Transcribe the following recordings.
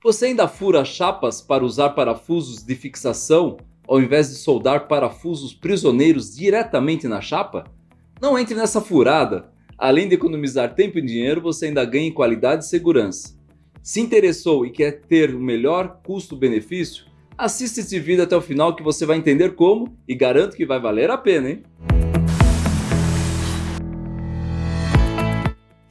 Você ainda fura chapas para usar parafusos de fixação, ao invés de soldar parafusos prisioneiros diretamente na chapa? Não entre nessa furada! Além de economizar tempo e dinheiro, você ainda ganha em qualidade e segurança. Se interessou e quer ter o melhor custo-benefício? Assista esse vídeo até o final que você vai entender como e garanto que vai valer a pena, hein?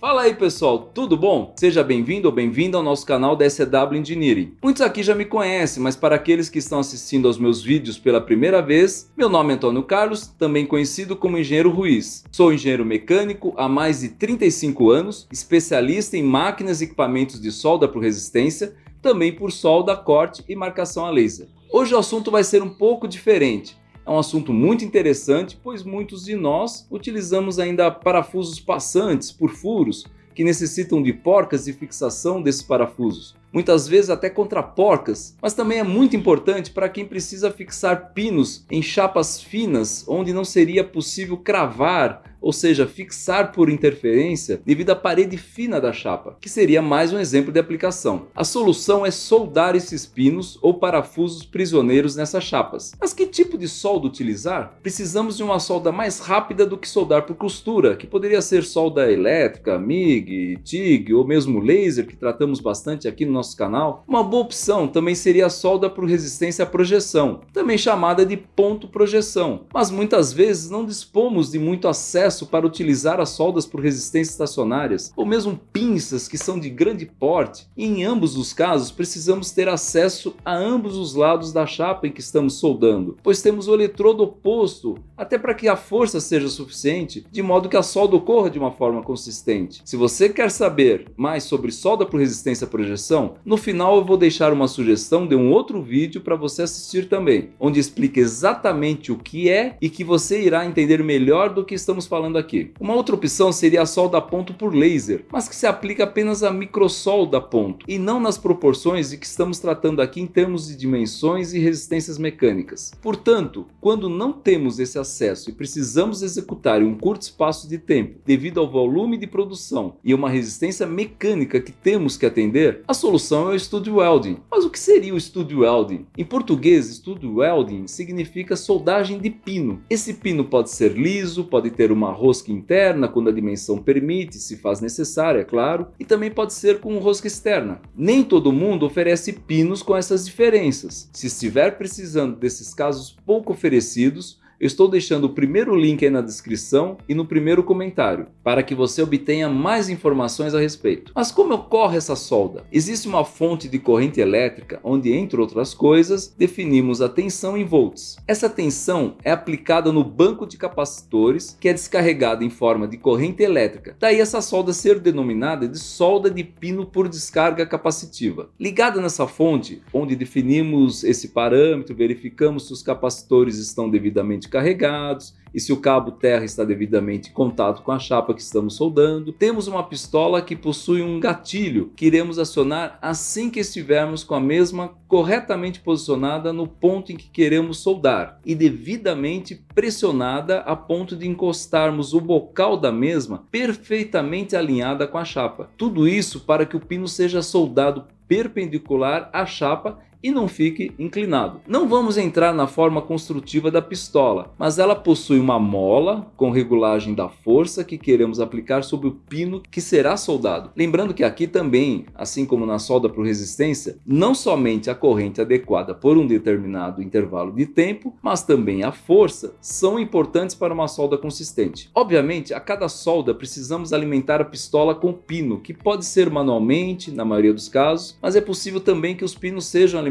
Fala aí pessoal, tudo bom? Seja bem-vindo ou bem-vinda ao nosso canal da SW Engineering. Muitos aqui já me conhecem, mas para aqueles que estão assistindo aos meus vídeos pela primeira vez, meu nome é Antônio Carlos, também conhecido como Engenheiro Ruiz. Sou engenheiro mecânico há mais de 35 anos, especialista em máquinas e equipamentos de solda por resistência, também por solda, corte e marcação a laser. Hoje o assunto vai ser um pouco diferente. É um assunto muito interessante, pois muitos de nós utilizamos ainda parafusos passantes por furos que necessitam de porcas de fixação desses parafusos. Muitas vezes até contraporcas, mas também é muito importante para quem precisa fixar pinos em chapas finas, onde não seria possível cravar, ou seja, fixar por interferência devido à parede fina da chapa, que seria mais um exemplo de aplicação. A solução é soldar esses pinos ou parafusos prisioneiros nessas chapas. Mas que tipo de solda utilizar? Precisamos de uma solda mais rápida do que soldar por costura, que poderia ser solda elétrica, MIG, TIG ou mesmo laser, que tratamos bastante aqui no nosso canal. Uma boa opção também seria a solda por resistência à projeção, também chamada de ponto projeção, mas muitas vezes não dispomos de muito acesso para utilizar as soldas por resistência estacionárias, ou mesmo pinças que são de grande porte, e em ambos os casos precisamos ter acesso a ambos os lados da chapa em que estamos soldando, pois temos o eletrodo oposto, até para que a força seja suficiente, de modo que a solda ocorra de uma forma consistente. Se você quer saber mais sobre solda por resistência à projeção, no final eu vou deixar uma sugestão de um outro vídeo para você assistir também, onde explica exatamente o que é e que você irá entender melhor do que estamos falando aqui. Uma outra opção seria a solda a ponto por laser, mas que se aplica apenas a microsolda a ponto, e não nas proporções de que estamos tratando aqui em termos de dimensões e resistências mecânicas. Portanto, quando não temos esse acesso e precisamos executar em um curto espaço de tempo, devido ao volume de produção e uma resistência mecânica que temos que atender, a solução é o Stud Welding. Mas o que seria o Stud Welding? Em português, Stud Welding significa soldagem de pino. Esse pino pode ser liso, pode ter uma rosca interna quando a dimensão permite, se faz necessário, é claro, e também pode ser com rosca externa. Nem todo mundo oferece pinos com essas diferenças. Se estiver precisando desses casos pouco oferecidos, eu estou deixando o primeiro link aí na descrição e no primeiro comentário, para que você obtenha mais informações a respeito. Mas como ocorre essa solda? Existe uma fonte de corrente elétrica, onde, entre outras coisas, definimos a tensão em volts. Essa tensão é aplicada no banco de capacitores, que é descarregada em forma de corrente elétrica. Daí essa solda ser denominada de solda de pino por descarga capacitiva. Ligada nessa fonte, onde definimos esse parâmetro, verificamos se os capacitores estão devidamente carregados e se o cabo terra está devidamente em contato com a chapa que estamos soldando. Temos uma pistola que possui um gatilho que iremos acionar assim que estivermos com a mesma corretamente posicionada no ponto em que queremos soldar e devidamente pressionada a ponto de encostarmos o bocal da mesma perfeitamente alinhada com a chapa. Tudo isso para que o pino seja soldado perpendicular à chapa e não fique inclinado. Não vamos entrar na forma construtiva da pistola, mas ela possui uma mola com regulagem da força que queremos aplicar sobre o pino que será soldado. Lembrando que aqui também, assim como na solda por resistência, não somente a corrente adequada por um determinado intervalo de tempo, mas também a força são importantes para uma solda consistente. Obviamente, a cada solda precisamos alimentar a pistola com pino, que pode ser manualmente, na maioria dos casos, mas é possível também que os pinos sejam alimentados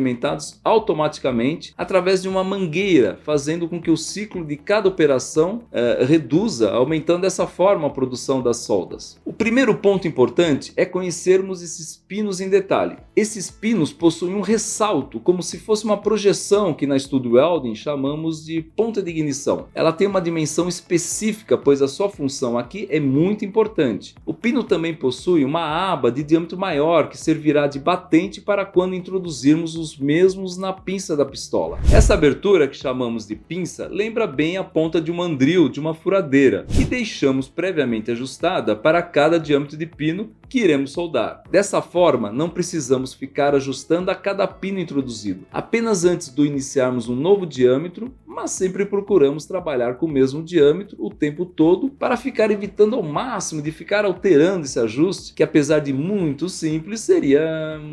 automaticamente através de uma mangueira, fazendo com que o ciclo de cada operação reduza, aumentando dessa forma a produção das soldas. O primeiro ponto importante é conhecermos esses pinos em detalhe. Esses pinos possuem um ressalto, como se fosse uma projeção que na Stud Welding chamamos de ponta de ignição. Ela tem uma dimensão específica, pois a sua função aqui é muito importante. O pino também possui uma aba de diâmetro maior que servirá de batente para quando introduzirmos os os mesmos na pinça da pistola. Essa abertura, que chamamos de pinça, lembra bem a ponta de um mandril de uma furadeira, que deixamos previamente ajustada para cada diâmetro de pino que iremos soldar. Dessa forma, não precisamos ficar ajustando a cada pino introduzido, apenas antes de iniciarmos um novo diâmetro, mas sempre procuramos trabalhar com o mesmo diâmetro o tempo todo para ficar evitando ao máximo de ficar alterando esse ajuste, que apesar de muito simples, seria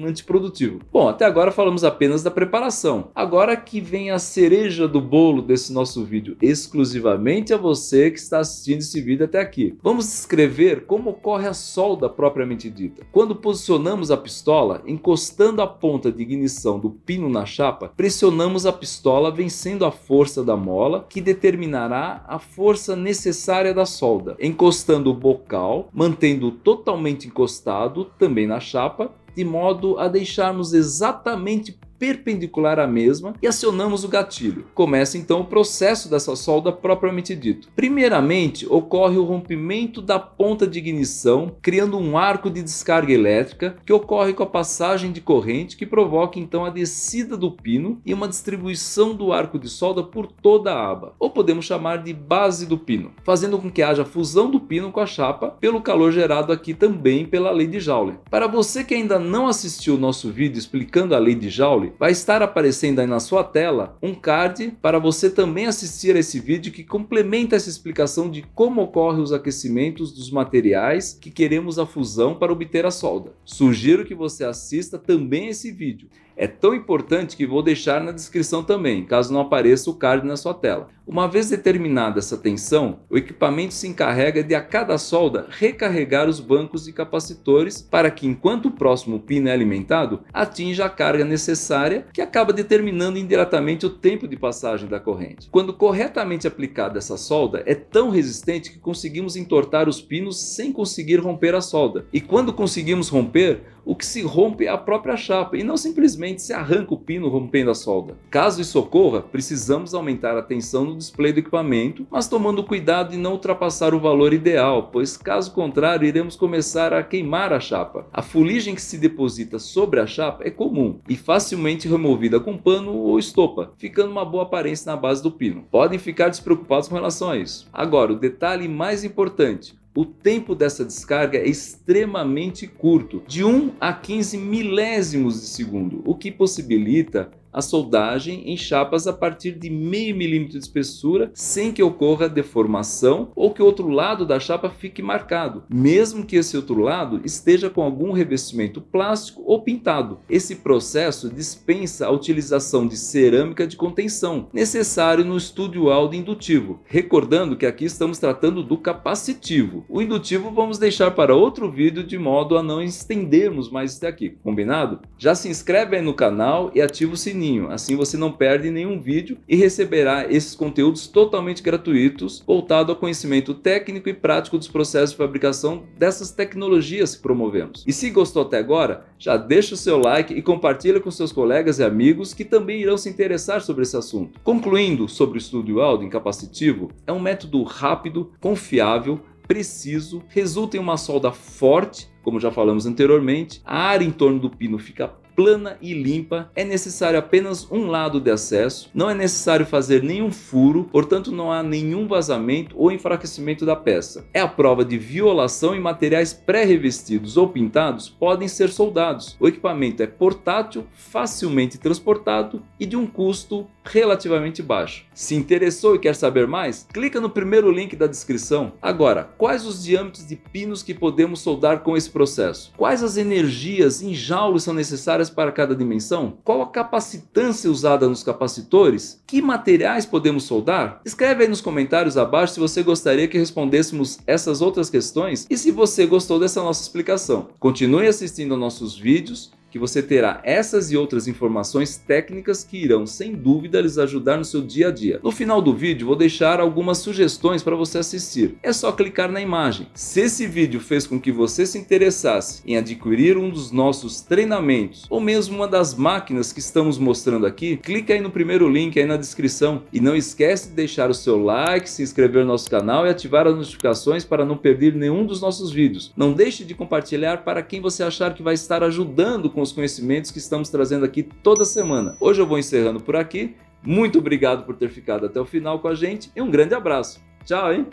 antiprodutivo. Bom, até agora falamos apenas da preparação. Agora que vem a cereja do bolo desse nosso vídeo, exclusivamente a você que está assistindo esse vídeo até aqui. Vamos descrever como ocorre a solda propriamente dita. Quando posicionamos a pistola, encostando a ponta de ignição do pino na chapa, pressionamos a pistola vencendo a força da mola, que determinará a força necessária da solda, encostando o bocal, mantendo totalmente encostado também na chapa, de modo a deixarmos exatamente perpendicular à mesma e acionamos o gatilho. Começa então o processo dessa solda propriamente dito. Primeiramente, ocorre o rompimento da ponta de ignição, criando um arco de descarga elétrica que ocorre com a passagem de corrente, que provoca então a descida do pino e uma distribuição do arco de solda por toda a aba, ou podemos chamar de base do pino, fazendo com que haja fusão do pino com a chapa pelo calor gerado aqui também pela lei de Joule. Para você que ainda não assistiu o nosso vídeo explicando a lei de Joule, vai estar aparecendo aí na sua tela um card para você também assistir a esse vídeo que complementa essa explicação de como ocorrem os aquecimentos dos materiais que queremos a fusão para obter a solda. Sugiro que você assista também esse vídeo. É tão importante que vou deixar na descrição também, caso não apareça o card na sua tela. Uma vez determinada essa tensão, o equipamento se encarrega de a cada solda recarregar os bancos e capacitores para que, enquanto o próximo pino é alimentado, atinja a carga necessária, que acaba determinando indiretamente o tempo de passagem da corrente. Quando corretamente aplicada essa solda, é tão resistente que conseguimos entortar os pinos sem conseguir romper a solda. E quando conseguimos romper, o que se rompe é a própria chapa e não simplesmente se arranca o pino rompendo a solda. Caso isso ocorra, precisamos aumentar a tensão no display do equipamento, mas tomando cuidado de não ultrapassar o valor ideal, pois caso contrário iremos começar a queimar a chapa. A fuligem que se deposita sobre a chapa é comum e facilmente removida com pano ou estopa, ficando uma boa aparência na base do pino. Podem ficar despreocupados com relação a isso. Agora, o detalhe mais importante: o tempo dessa descarga é extremamente curto, de 1 a 15 milésimos de segundo, o que possibilita a soldagem em chapas a partir de meio milímetro de espessura, sem que ocorra deformação ou que o outro lado da chapa fique marcado, mesmo que esse outro lado esteja com algum revestimento plástico ou pintado. Esse processo dispensa a utilização de cerâmica de contenção, necessário no estúdio áudio indutivo, recordando que aqui estamos tratando do capacitivo. O indutivo vamos deixar para outro vídeo, de modo a não estendermos mais até aqui, combinado? Já se inscreve aí no canal e ativa o sininho, assim você não perde nenhum vídeo e receberá esses conteúdos totalmente gratuitos, voltado ao conhecimento técnico e prático dos processos de fabricação dessas tecnologias que promovemos. E se gostou até agora, já deixa o seu like e compartilha com seus colegas e amigos que também irão se interessar sobre esse assunto. Concluindo sobre o estúdio áudio capacitivo, é um método rápido, confiável, preciso, resulta em uma solda forte, como já falamos anteriormente, a área em torno do pino fica plana e limpa, é necessário apenas um lado de acesso, não é necessário fazer nenhum furo, portanto não há nenhum vazamento ou enfraquecimento da peça. É a prova de violação e materiais pré-revestidos ou pintados podem ser soldados. O equipamento é portátil, facilmente transportado e de um custo relativamente baixo. Se interessou e quer saber mais? Clica no primeiro link da descrição. Agora, quais os diâmetros de pinos que podemos soldar com esse processo? Quais as energias em joules são necessárias para cada dimensão? Qual a capacitância usada nos capacitores? Que materiais podemos soldar? Escreve aí nos comentários abaixo se você gostaria que respondêssemos essas outras questões e se você gostou dessa nossa explicação. Continue assistindo aos nossos vídeos, que você terá essas e outras informações técnicas que irão, sem dúvida, lhes ajudar no seu dia a dia. No final do vídeo, vou deixar algumas sugestões para você assistir. É só clicar na imagem. Se esse vídeo fez com que você se interessasse em adquirir um dos nossos treinamentos, ou mesmo uma das máquinas que estamos mostrando aqui, clica aí no primeiro link aí na descrição. E não esquece de deixar o seu like, se inscrever no nosso canal e ativar as notificações para não perder nenhum dos nossos vídeos. Não deixe de compartilhar para quem você achar que vai estar ajudando com os conhecimentos que estamos trazendo aqui toda semana. Hoje eu vou encerrando por aqui. Muito obrigado por ter ficado até o final com a gente e um grande abraço. Tchau, hein?